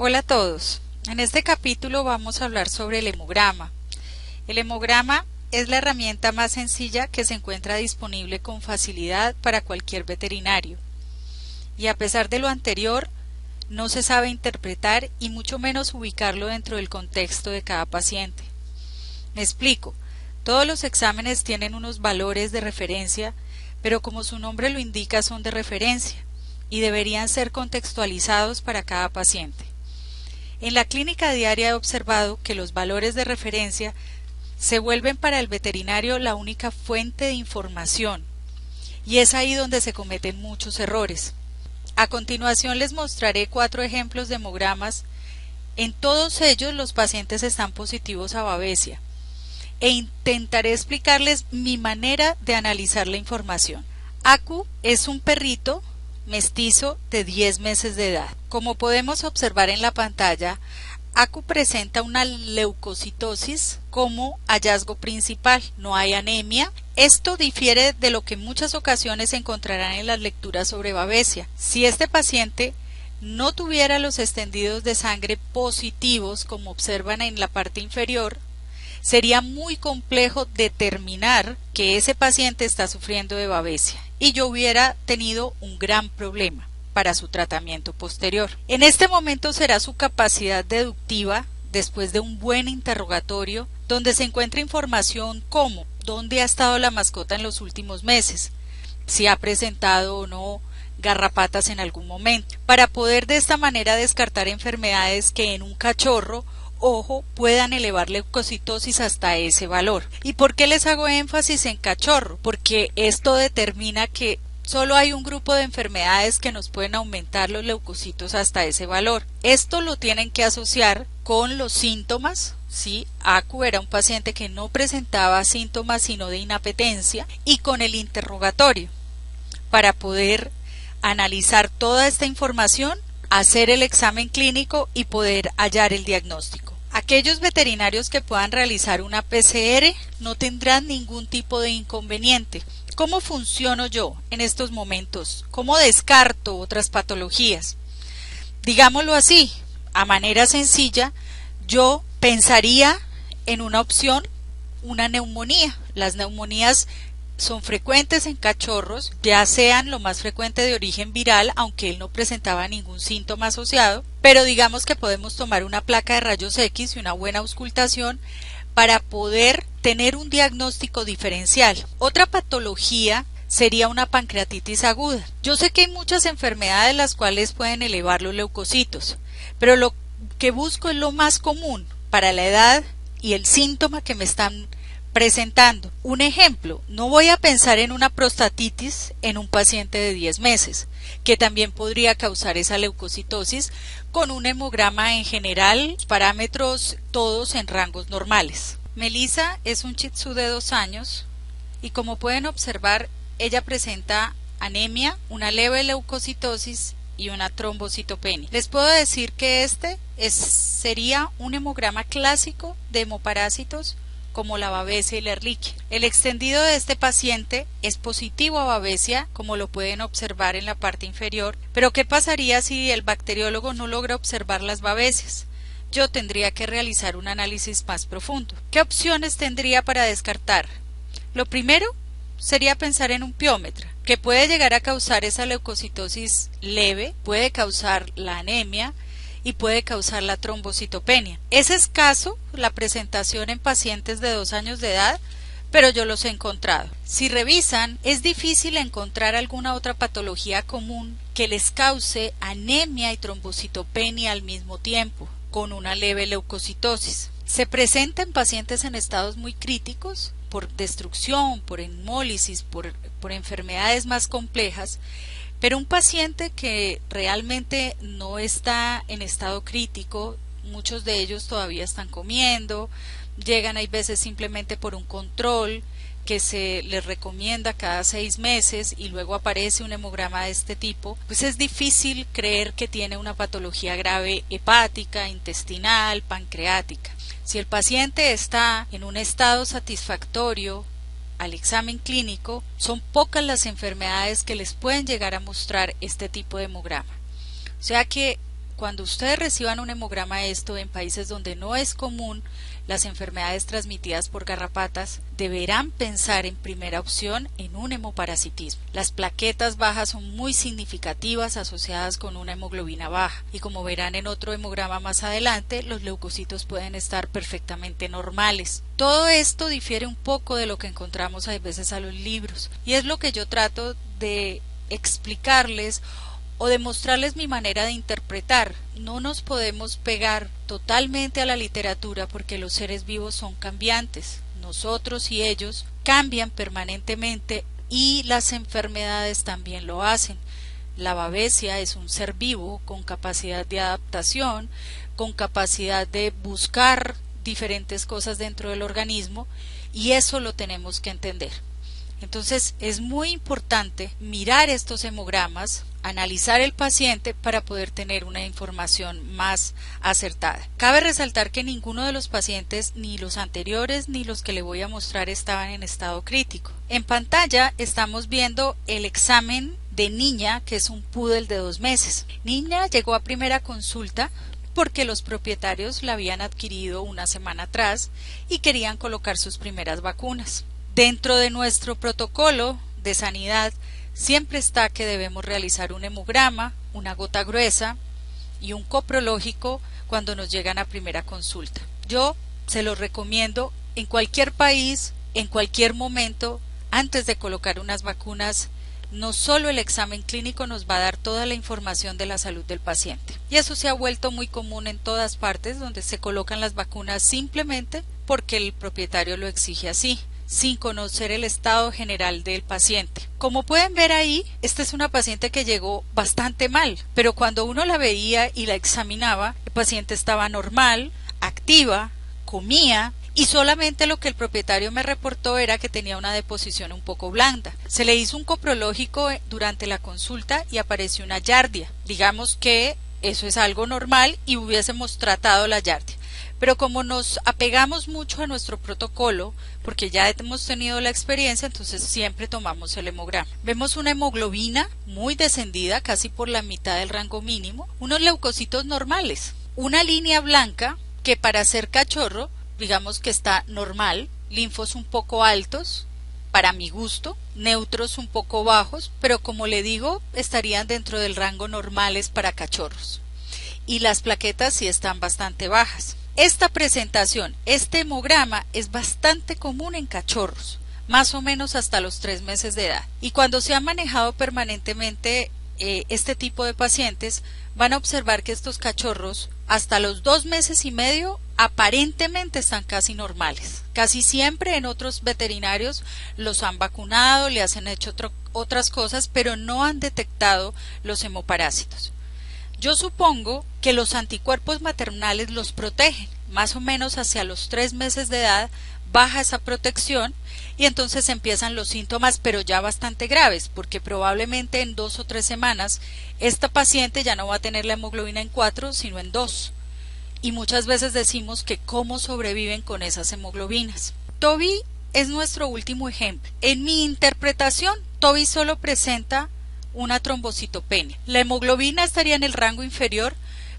Hola a todos. En este capítulo vamos a hablar sobre el hemograma. El hemograma es la herramienta más sencilla que se encuentra disponible con facilidad para cualquier veterinario. Y a pesar de lo anterior, no se sabe interpretar y mucho menos ubicarlo dentro del contexto de cada paciente. Me explico. Todos los exámenes tienen unos valores de referencia, pero como su nombre lo indica son de referencia y deberían ser contextualizados para cada paciente. En la clínica diaria he observado que los valores de referencia se vuelven para el veterinario la única fuente de información, y es ahí donde se cometen muchos errores. A continuación les mostraré 4 ejemplos de hemogramas. En todos ellos los pacientes están positivos a Babesia, e intentaré explicarles mi manera de analizar la información. Aku es un perrito mestizo de 10 meses de edad. Como podemos observar en la pantalla, Aku presenta una leucocitosis como hallazgo principal, no hay anemia. Esto difiere de lo que en muchas ocasiones se encontrarán en las lecturas sobre Babesia. Si este paciente no tuviera los extendidos de sangre positivos, como observan en la parte inferior, sería muy complejo determinar que ese paciente está sufriendo de Babesia y yo hubiera tenido un gran problema para su tratamiento posterior. En este momento será su capacidad deductiva después de un buen interrogatorio donde se encuentra información como dónde ha estado la mascota en los últimos meses, si ha presentado o no garrapatas en algún momento, para poder de esta manera descartar enfermedades que en un cachorro puedan elevar leucocitosis hasta ese valor. ¿Y por qué les hago énfasis en cachorro? Porque esto determina que solo hay un grupo de enfermedades que nos pueden aumentar los leucocitos hasta ese valor. Esto lo tienen que asociar con los síntomas. Sí, Aku era un paciente que no presentaba síntomas sino de inapetencia, y con el interrogatorio para poder analizar toda esta información, hacer el examen clínico y poder hallar el diagnóstico. Aquellos veterinarios que puedan realizar una PCR no tendrán ningún tipo de inconveniente. ¿Cómo funciono yo en estos momentos? ¿Cómo descarto otras patologías? Digámoslo así, a manera sencilla, yo pensaría en una opción, una neumonía. Las neumonías son frecuentes en cachorros, ya sean lo más frecuente de origen viral, aunque él no presentaba ningún síntoma asociado, pero digamos que podemos tomar una placa de rayos X y una buena auscultación para poder tener un diagnóstico diferencial. Otra patología sería una pancreatitis aguda. Yo sé que hay muchas enfermedades las cuales pueden elevar los leucocitos, pero lo que busco es lo más común para la edad y el síntoma que me están presentando. Un ejemplo, no voy a pensar en una prostatitis en un paciente de 10 meses, que también podría causar esa leucocitosis con un hemograma en general, parámetros todos en rangos normales. Melissa es un Shih Tzu de 2 años y como pueden observar, ella presenta anemia, una leve leucocitosis y una trombocitopenia. Les puedo decir que sería un hemograma clásico de hemoparásitos como la Babesia y la Ehrlichia. El extendido de este paciente es positivo a Babesia, como lo pueden observar en la parte inferior, pero ¿qué pasaría si el bacteriólogo no logra observar las Babesias? Yo tendría que realizar un análisis más profundo. ¿Qué opciones tendría para descartar? Lo primero sería pensar en un piómetra, que puede llegar a causar esa leucocitosis leve, puede causar la anemia y puede causar la trombocitopenia. Es escaso la presentación en pacientes de 2 años de edad, pero yo los he encontrado. Si revisan, es difícil encontrar alguna otra patología común que les cause anemia y trombocitopenia al mismo tiempo, con una leve leucocitosis. Se presenta en pacientes en estados muy críticos, por destrucción, por hemólisis, por enfermedades más complejas, pero un paciente que realmente no está en estado crítico, muchos de ellos todavía están comiendo, llegan hay veces simplemente por un control que se les recomienda cada 6 meses y luego aparece un hemograma de este tipo, pues es difícil creer que tiene una patología grave hepática, intestinal, pancreática. Si el paciente está en un estado satisfactorio al examen clínico, son pocas las enfermedades que les pueden llegar a mostrar este tipo de hemograma. O sea que cuando ustedes reciban un hemograma en países donde no es común las enfermedades transmitidas por garrapatas, deberán pensar en primera opción en un hemoparasitismo. Las plaquetas bajas son muy significativas asociadas con una hemoglobina baja y como verán en otro hemograma más adelante, los leucocitos pueden estar perfectamente normales. Todo esto difiere un poco de lo que encontramos a veces a los libros y es lo que yo trato de explicarles o demostrarles mi manera de interpretar. No nos podemos pegar totalmente a la literatura porque los seres vivos son cambiantes. Nosotros y ellos cambian permanentemente y las enfermedades también lo hacen. La babesia es un ser vivo con capacidad de adaptación, con capacidad de buscar diferentes cosas dentro del organismo y eso lo tenemos que entender. Entonces es muy importante mirar estos hemogramas, analizar el paciente para poder tener una información más acertada. Cabe resaltar que ninguno de los pacientes, ni los anteriores ni los que le voy a mostrar, estaban en estado crítico. En pantalla estamos viendo el examen de Niña, que es un poodle de 2 meses. Niña llegó a primera consulta porque los propietarios la habían adquirido una semana atrás y querían colocar sus primeras vacunas. Dentro de nuestro protocolo de sanidad siempre está que debemos realizar un hemograma, una gota gruesa y un coprológico cuando nos llegan a primera consulta. Yo se los recomiendo en cualquier país, en cualquier momento, antes de colocar unas vacunas. No solo el examen clínico nos va a dar toda la información de la salud del paciente. Y eso se ha vuelto muy común en todas partes donde se colocan las vacunas simplemente porque el propietario lo exige así, sin conocer el estado general del paciente. Como pueden ver ahí, esta es una paciente que llegó bastante mal, pero cuando uno la veía y la examinaba, el paciente estaba normal, activa, comía, y solamente lo que el propietario me reportó era que tenía una deposición un poco blanda. Se le hizo un coprológico durante la consulta y apareció una giardia. Digamos que eso es algo normal y hubiésemos tratado la giardia. Pero como nos apegamos mucho a nuestro protocolo, porque ya hemos tenido la experiencia, entonces siempre tomamos el hemograma. Vemos una hemoglobina muy descendida, casi por la mitad del rango mínimo, unos leucocitos normales, una línea blanca que para ser cachorro, digamos que está normal, linfos un poco altos, para mi gusto, neutros un poco bajos, pero como le digo, estarían dentro del rango normales para cachorros. Y las plaquetas sí están bastante bajas. Esta presentación, este hemograma es bastante común en cachorros, más o menos hasta los 3 meses de edad. Y cuando se ha manejado permanentemente este tipo de pacientes, van a observar que estos cachorros hasta los 2 meses y medio aparentemente están casi normales. Casi siempre en otros veterinarios los han vacunado, le han hecho otras cosas, pero no han detectado los hemoparásitos. Yo supongo que los anticuerpos maternales los protegen, más o menos hacia los 3 meses de edad baja esa protección y entonces empiezan los síntomas, pero ya bastante graves, porque probablemente en 2 o 3 semanas esta paciente ya no va a tener la hemoglobina en 4, sino en 2. Y muchas veces decimos que cómo sobreviven con esas hemoglobinas. Toby es nuestro último ejemplo. En mi interpretación, Toby solo presenta una trombocitopenia. La hemoglobina estaría en el rango inferior,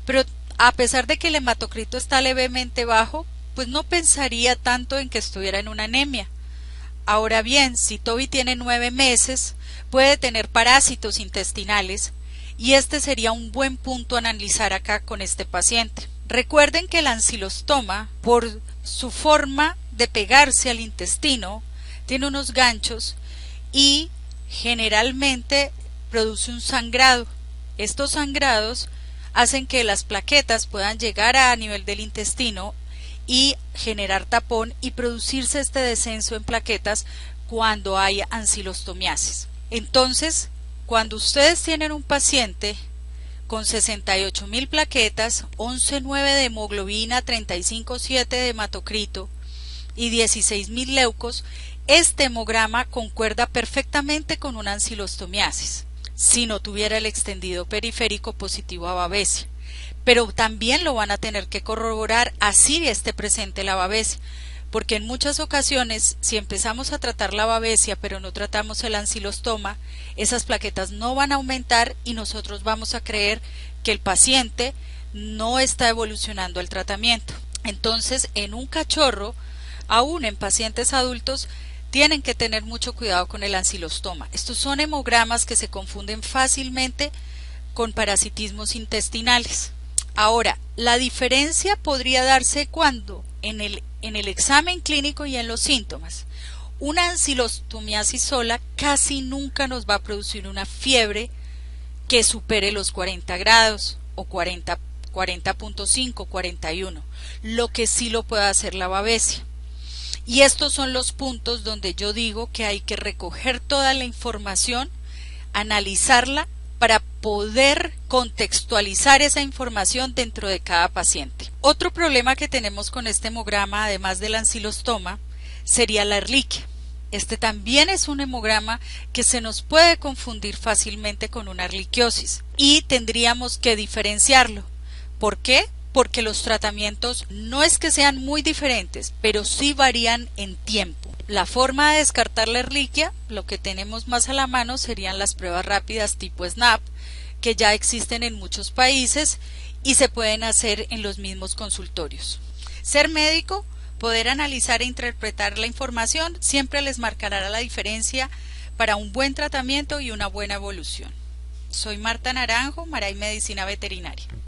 pero a pesar de que el hematocrito está levemente bajo, pues no pensaría tanto en que estuviera en una anemia. Ahora bien, si Toby tiene 9 meses, puede tener parásitos intestinales y este sería un buen punto a analizar acá con este paciente. Recuerden que el ancilostoma, por su forma de pegarse al intestino, tiene unos ganchos y generalmente produce un sangrado. Estos sangrados hacen que las plaquetas puedan llegar a nivel del intestino y generar tapón y producirse este descenso en plaquetas cuando hay ancilostomiasis. Entonces, cuando ustedes tienen un paciente con 68.000 plaquetas, 11.9 de hemoglobina, 35.7 de hematocrito y 16.000 leucos, este hemograma concuerda perfectamente con una ancilostomiasis, si no tuviera el extendido periférico positivo a babesia. Pero también lo van a tener que corroborar así esté presente la babesia, porque en muchas ocasiones, si empezamos a tratar la babesia pero no tratamos el ancilostoma, esas plaquetas no van a aumentar y nosotros vamos a creer que el paciente no está evolucionando el tratamiento. Entonces, en un cachorro, aún en pacientes adultos, tienen que tener mucho cuidado con el ancilostoma. Estos son hemogramas que se confunden fácilmente con parasitismos intestinales. Ahora, la diferencia podría darse cuando en el examen clínico y en los síntomas. Una ancilostomiasis sola casi nunca nos va a producir una fiebre que supere los 40 grados o 40.5, 41. Lo que sí lo puede hacer la babesia. Y estos son los puntos donde yo digo que hay que recoger toda la información, analizarla para poder contextualizar esa información dentro de cada paciente. Otro problema que tenemos con este hemograma, además del ancilostoma, sería la Ehrlichia. Este también es un hemograma que se nos puede confundir fácilmente con una erliquiosis y tendríamos que diferenciarlo. ¿Por qué? Porque los tratamientos no es que sean muy diferentes, pero sí varían en tiempo. La forma de descartar la Ehrlichia, lo que tenemos más a la mano serían las pruebas rápidas tipo SNAP, que ya existen en muchos países y se pueden hacer en los mismos consultorios. Ser médico, poder analizar e interpretar la información, siempre les marcará la diferencia para un buen tratamiento y una buena evolución. Soy Marta Naranjo, Maray Medicina Veterinaria.